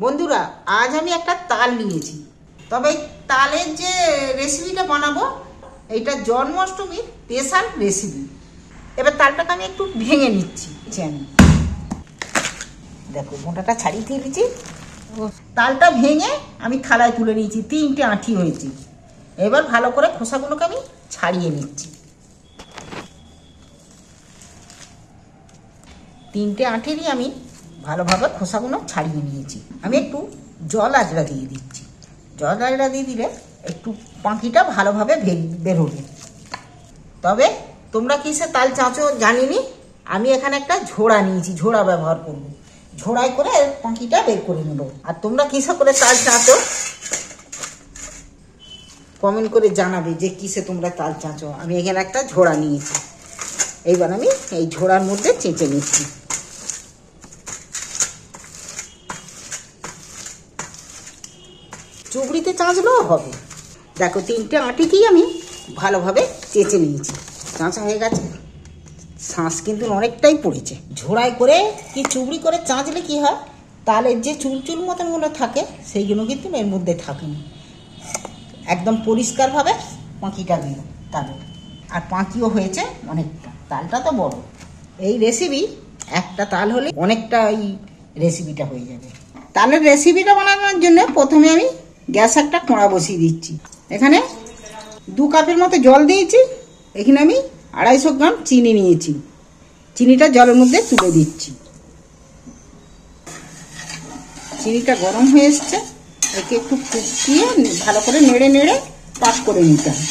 বন্ধুরা, আজ আমি একটা তাল নিয়েছি। তবে তালের যে রেসিপিটা বানাবো, এইটা জন্মাষ্টমীর স্পেশাল রেসিপি। এবার তালটাকে আমি একটু ভেঙে নিচ্ছি। আমি দেখো মোটাটা ছাড়িয়ে দিয়েছি। তালটা ভেঙে আমি থালায় তুলে নিয়েছি। 3টে আঁঠি হয়েছে। এবার ভালো করে খোসাগুলোকে আমি ছাড়িয়ে নিচ্ছি। 3টে আঁঠিরই আমি ভালোভাবে খোসাগুলো ছাড়িয়ে নিয়েছি। আমি একটু জল আজরা দিয়ে দিচ্ছি। জল আজরা দিয়ে দিলে একটু পাঁকিটা ভালোভাবে বেরোবে। তবে তোমরা কিসে তাল চাঁচো জানিনি, আমি এখানে একটা ঝোড়া নিয়েছি, ঝোড়া ব্যবহার করব। ঝোড়ায় করে পাঁকিটা বের করে নেব। আর তোমরা কিসে করে তাল চাঁচো কমেন্ট করে জানাবে যে কিসে তোমরা তাল চাঁচো। আমি এখানে একটা ঝোড়া নিয়েছি। এইবার আমি এই ঝোড়ার মধ্যে চেঁচে নিচ্ছি। চুবড়িতে চাঁচলেও হবে। দেখো 3টে আঁটিকেই আমি ভালোভাবে চেঁচে নিয়েছি। চাঁচা হয়ে গেছে। শাঁস কিন্তু অনেকটাই পড়েছে। ঝোড়ায় করে কি চুবড়ি করে চাঁচলে কি হয়, তালের যে চুলচুল মতনগুলো থাকে সেইগুলো কিন্তু এর মধ্যে থাকে না। একদম পরিষ্কারভাবে পাঁকিটা বেরো তালে। আর পাঁকিও হয়েছে অনেকটা। তালটা তো বড়। এই রেসিপি একটা তাল হলে অনেকটা এই রেসিপিটা হয়ে যাবে। তালের রেসিপিটা বানানোর জন্য প্রথমে আমি গ্যাসে একটা কড়া বসিয়ে দিচ্ছি। এখানে 2 কাপের মতো জল দিয়েছি। এখানে আমি 250 গ্রাম চিনি নিয়েছি। চিনিটা জলের মধ্যে তুলে দিচ্ছি। চিনিটা গরম হয়ে এসছে। একে একটু ফুটিয়ে ভালো করে নেড়ে নেড়ে পাক করে নিতে হবে।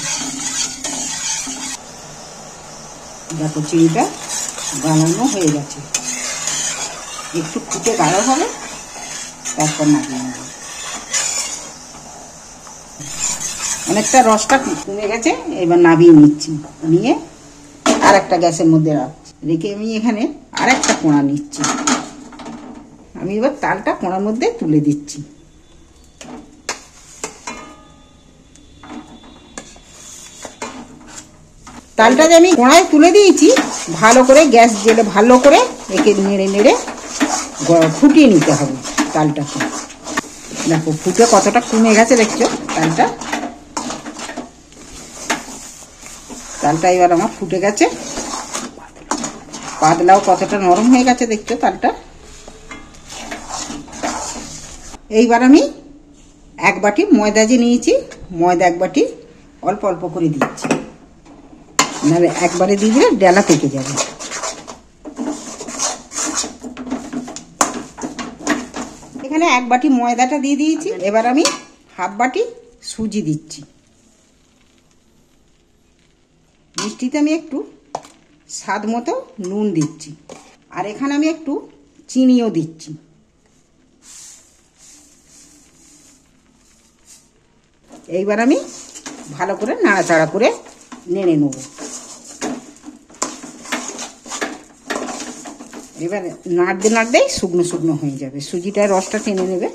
দেখো চিনিটা গালানো হয়ে গেছে। একটু ফুটে গাঢ় হবে, তারপর নামিয়ে নেব। অনেকটা রসটা কমে গেছে। এবার নামিয়ে নিচ্ছি। নিয়ে আর একটা গ্যাসের মধ্যে রেখে আমি এখানে আর একটা কোড়া নিচ্ছি। আমি এবার তালটা কোড়ার মধ্যে তুলে দিচ্ছি। তালটা যে আমি কোড়ায় তুলে দিয়েছি, ভালো করে গ্যাস জেলে ভালো করে একে নেড়ে নেড়ে ফুটিয়ে নিতে হবে তালটাকে। দেখো ফুটে কতটা কমে গেছে, দেখছো তালটা। তালটা এবার আমার ফুটে গেছে। পাতলাও কতটা নরম হয়ে গেছে, দেখছো তালটা। এইবার আমি 1 বাটি ময়দা যে নিয়েছি, ময়দা 1 বাটি অল্প অল্প করে দিচ্ছি। নাহলে একবারে দিয়ে দিলে ডেলা পেকে যাবে। এখানে 1 বাটি ময়দাটা দিয়ে দিয়েছি। এবার আমি 1/2 বাটি সুজি দিচ্ছি। মিষ্টিতে আমি একটু স্বাদ মতো নুন দিচ্ছি। আর এখানে আমি একটু চিনিও দিচ্ছি। এইবার আমি ভালো করে নাড়াচাড়া করে নেড়ে নেব। এবার নাড়তে নাড়তেই শুকনো শুকনো হয়ে যাবে। সুজিটার রসটা টেনে নেবে।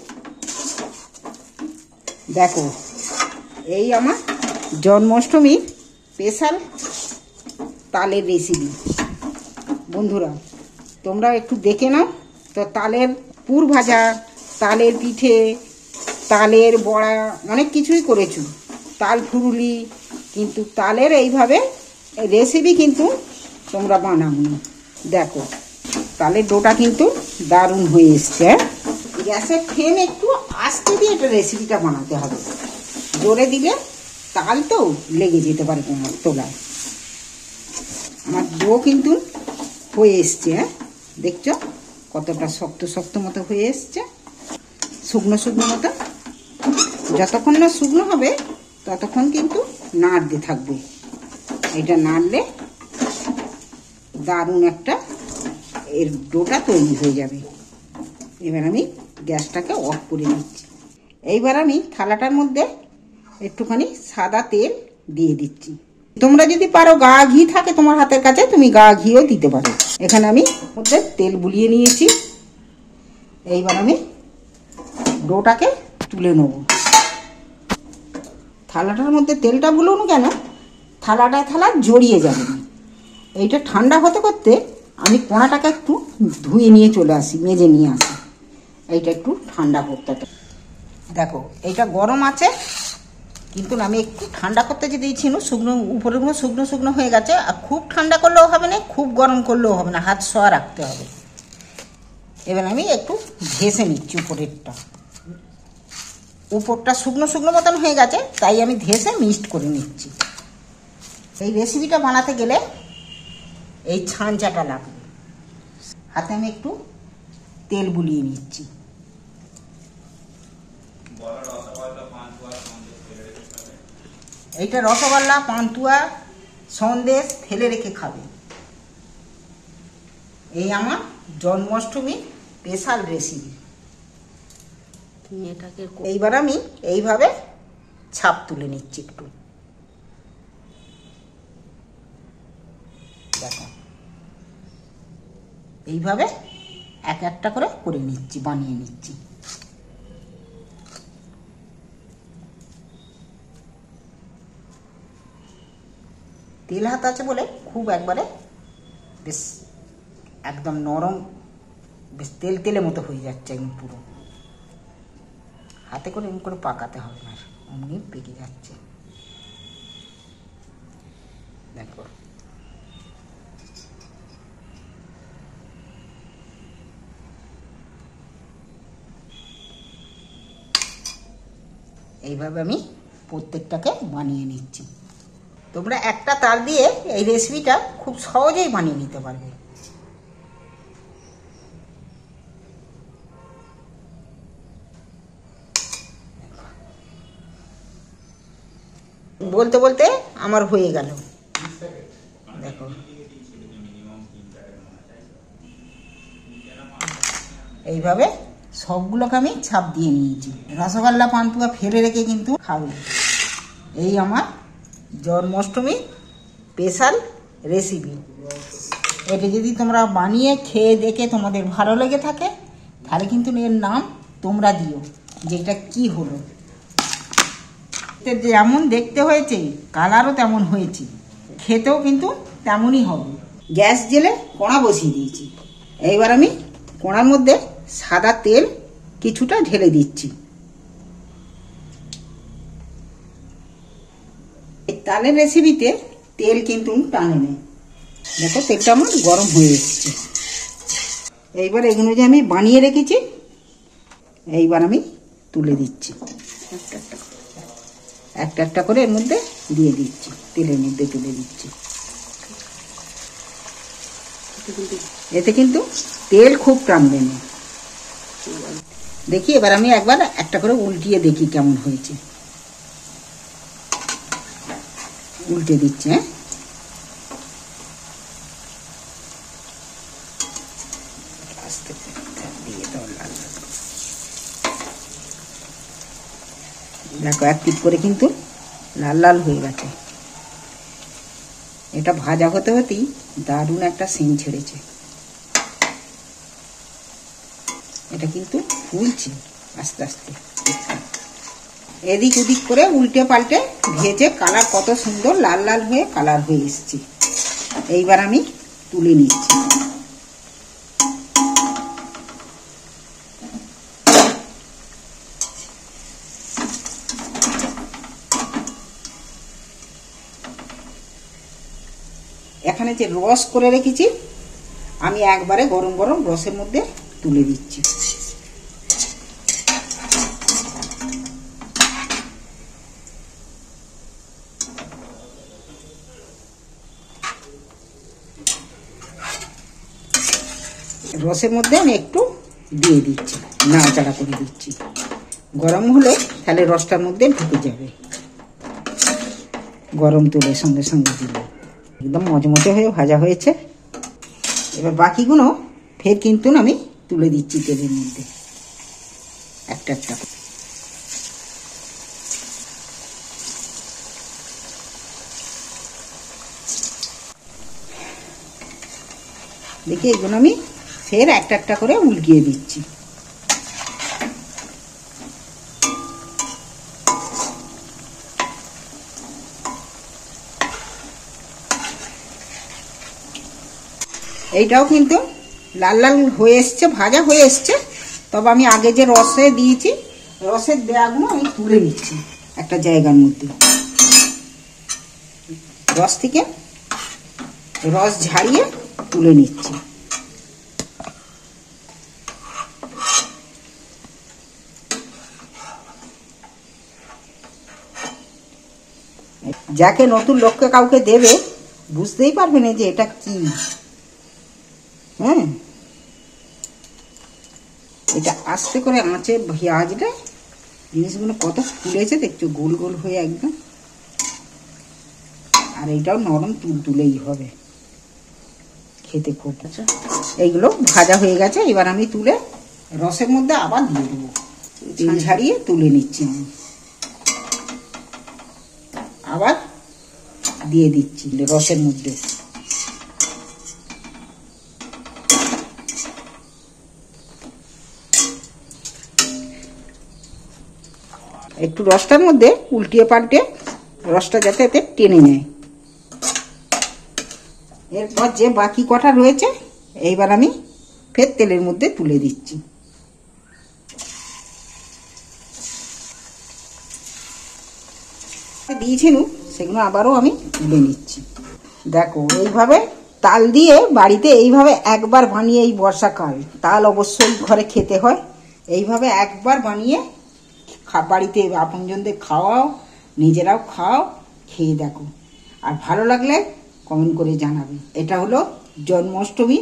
দেখো এই আমার জন্মাষ্টমীর স্পেশাল তালের রেসিপি। বন্ধুরা তোমরা একটু দেখে নাও তো। তালের পুর ভাজা, তালের পিঠে, তালের বড়া, অনেক কিছুই করেছো। তাল ফুরুলি, কিন্তু তালের এইভাবে রেসিপি কিন্তু তোমরা বানাবো। দেখো তালের ডোটা কিন্তু দারুণ হয়ে এসছে। গ্যাসের ফ্লেম একটু আস্তে দিয়ে এটা রেসিপিটা বানাতে হবে। জোরে দিলে তাল তো লেগে যেতে পারে তোমার তোলায়। আমার ডো কিন্তু হয়ে এসছে। দেখছো কতটা শক্ত শক্ত মতো হয়ে এসছে, শুকনো শুকনো মতো। যতক্ষণ না শুকনো হবে ততক্ষণ কিন্তু নাড়তে থাকবে। এটা নাড়লে দারুণ একটা এর ডোটা তৈরি হয়ে যাবে। এবার আমি গ্যাসটাকে অফ করে দিচ্ছি। এইবার আমি থালাটার মধ্যে একটুখানি সাদা তেল দিয়ে দিচ্ছি। তোমরা যদি পারো গা ঘি থাকে তোমার হাতের কাছে, তুমি গা ঘিও দিতে পারো। এখানে আমি মধ্যে তেল বুলিয়ে নিয়েছি। এইবার আমি ডোটাকে তুলে নেব। থালাটার মধ্যে তেলটা বুলোনো কেন, থালাটা জড়িয়ে যাবে না। এইটা ঠান্ডা হতে করতে আমি কোড়াটাকে একটু ধুয়ে নিয়ে চলে আসি, মেজে নিয়ে আসি। এইটা একটু ঠান্ডা করতে হবে। দেখো এইটা গরম আছে, কিন্তু আমি একটু ঠান্ডা করতে যে দিয়েছি শুকনো, উপরেগুলো শুকনো শুকনো হয়ে গেছে। আর খুব ঠান্ডা করলেও হবে না, খুব গরম করলেও হবে না, হাত শোয়া রাখতে হবে। এবার আমি একটু ঘেঁষে নিচ্ছি উপরেরটা। উপরটা শুকনো শুকনো মতন হয়ে গেছে, তাই আমি ঘেঁষে মিক্সড করে নিচ্ছি। এই রেসিপিটা বানাতে গেলে এই ছাঁচাটা লাগবে। হাতে আমি একটু তেল বুলিয়ে নিচ্ছি। এইটা রসগোল্লা, পান্তুয়া, সন্দেশ ফেলে রেখে খাবে। এই আমার জন্মাষ্টমী স্পেশাল রেসিপি। এইবার আমি এইভাবে ছাপ তুলে নিচ্ছি একটু। দেখো এইভাবে এক একটা করে নিচ্ছি, বানিয়ে নিচ্ছি। তেল হাত আছে বলে খুব একবারে বেশ একদম নরম, বেশ তেল তেলের মতো হয়ে যাচ্ছে একদম পুরো। হাতে করে এমন করে পাকাতে হবে না, অমনি পেকে যাচ্ছে। দেখো এইভাবে আমি প্রত্যেকটাকে বানিয়ে নিচ্ছি। তোমরা একটা তার দিয়ে এই রেসিপিটা খুব সহজেই বানিয়ে নিতে পারবে। বলতে বলতে আমার হয়ে গেল। দেখো এইভাবে সবগুলোকে আমি ছাপ দিয়ে নিয়েছি। রসগোল্লা, পান্তুয়া ফেলে রেখে কিন্তু খাবে। এই আমার জন্মাষ্টমী স্পেশাল রেসিপি। এটা যদি তোমরা বানিয়ে খেয়ে দেখে তোমাদের ভালো লেগে থাকে, তাহলে কিন্তু এর নাম তোমরা দিও যে এটা কী হলো। যেমন দেখতে হয়েছে কালারও তেমন হয়েছে, খেতেও কিন্তু তেমনই হবে। গ্যাস জেলে কড়া বসিয়ে দিয়েছি। এইবার আমি কড়ার মধ্যে সাদা তেল কিছুটা ঢেলে দিচ্ছি। এই তালের রেসিপিতে তেল কিন্তু টানে নেই। দেখো তেলটা আমার গরম হয়ে এসছে। এইবার এগুলো যে আমি বানিয়ে রেখেছি, এইবার আমি তুলে দিচ্ছি। একটা একটা করে এর মধ্যে দিয়ে দিচ্ছি, তেলের মধ্যে তুলে দিচ্ছি। এতে কিন্তু তেল খুব টানবে না। দেখি এবার আমি একবার একটা করে উল্টিয়ে দেখি কেমন হয়েছে। উল্টে দিচ্ছি। হ্যাঁ, দেখো এক পিঠ করে কিন্তু লাল লাল হয়ে গেছে। এটা ভাজা হতে হতেই দারুণ একটা সেন্ট ছেড়েছে। এটা কিন্তু ফুলছে আস্তে আস্তে। এদিক ওদিক করে উল্টে পাল্টে ভেজে কালার কত সুন্দর লাল লাল হয়ে কালার হয়ে এসছে। এইবার আমি তুলে নিচ্ছি। এখানে যে রস করে রেখেছি আমি একবারে গরম গরম রসের মধ্যে তুলে দিচ্ছি। রসের মধ্যে আমি একটু দিয়ে দিচ্ছি, নাড়াচাড়া করে দিচ্ছি। গরম হলে তাহলে রসটার মধ্যে ঢুকে যাবে। গরম তুলে সঙ্গে সঙ্গে দিলে একদম মচমচে হয়ে ভাজা হয়েছে। এবার বাকিগুলো ফের কিন্তু আমি তুলে দিচ্ছি তেলের মধ্যে একটা একটা। দেখি এগুলো আমি ফের একটা একটা করে উল্টিয়ে দিচ্ছি। এইটাও কিন্তু লাল লাল হয়ে এসছে, ভাজা হয়ে এসছে। তবে আমি আগে যে রসে দিয়েছি, রসের দেয়াগুলো আমি তুলে নিচ্ছি একটা জায়গার মধ্যে। রস থেকে রস ঝাড়িয়ে তুলে নিচ্ছি। যাকে নতুন লোককে কাউকে দেবে বুঝতেই পারবে না যে এটা কি। হ্যাঁ, এটা আস্তে করে আঁচে পেঁয়াজটা, জিনিসগুলো কত ফুলেছে দেখছো, গোল গোল হয়ে একদম। আর এইটাও নরম তুলতুলেই হবে, খেতে খুব। আচ্ছা, এইগুলো ভাজা হয়ে গেছে। এবার আমি তুলে রসের মধ্যে আবার দিয়ে দেবো। তেল ছাড়িয়ে তুলে নিচ্ছি আমি, আবার দিয়ে দিচ্ছি রসের মধ্যে। একটু রসটার মধ্যে উল্টিয়ে পাল্টে রসটা যাতে এতে টেনে নেয়। এরপর যে বাকি কটা রয়েছে এইবার আমি ফের তেলের মধ্যে তুলে দিচ্ছি। দিয়েছি সেগুলো আবারও আমি তুলে নিচ্ছি। দেখো, এইভাবে তাল দিয়ে বাড়িতে এইভাবে একবার বানিয়ে, এই বর্ষাকাল তাল অবশ্যই ঘরে খেতে হয়। এইভাবে একবার বানিয়ে বাড়িতে আপনজনদের খাওয়াও, নিজেরাও খাও, খেয়ে দেখো। আর ভালো লাগলে কমেন্ট করে জানাবে। এটা হলো জন্মাষ্টমী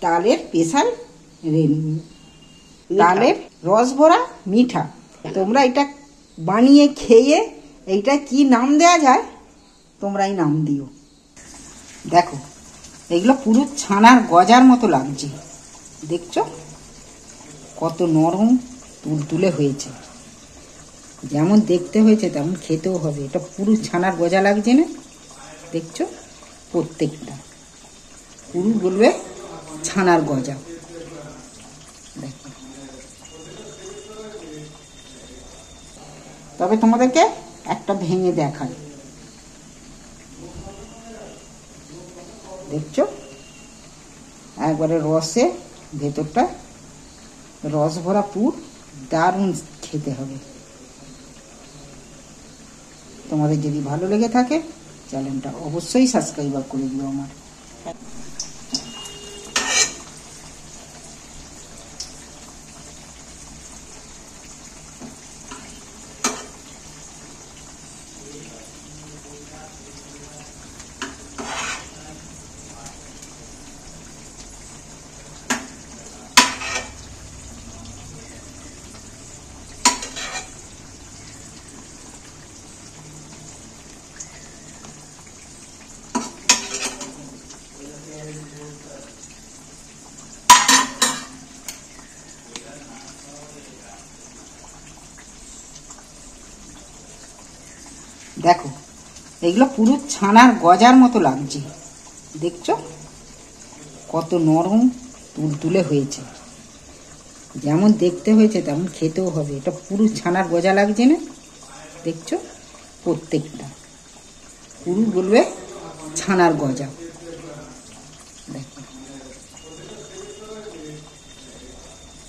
তালের স্পেশাল তালের রস ভরা মিঠা। তোমরা এটা বানিয়ে খেয়ে এইটা কি নাম দেয়া যায় তোমরাই নাম দিও। দেখো, এগুলো পুরো ছানার গজার মতো লাগছে, দেখছো কত নরম তুলতুলে হয়েছে। যেমন দেখতে হয়েছে তেমন খেতেও হবে। এটা পুরো ছানার গজা লাগছে না, দেখছো প্রত্যেকটা পুরো বলবে ছানার গজা। দেখো, তবে তোমাদেরকে একটা ভেঙে দেখাই, দেখছো একবারে রসে ভেতরটা রস ভরা পুর, দারুণ খেতে হবে। তোমাদের যদি ভালো লেগে থাকে চ্যানেলটা অবশ্যই সাবস্ক্রাইব করে দিও আমার। দেখো, এগুলো পুরো ছানার গজার মতো লাগছে, দেখছো কত নরম তুলতুলে হয়েছে। যেমন দেখতে হয়েছে তেমন খেতেও হবে। এটা পুরো ছানার গজা লাগছে না, দেখছো প্রত্যেকটা পুরো বলবে ছানার গজা।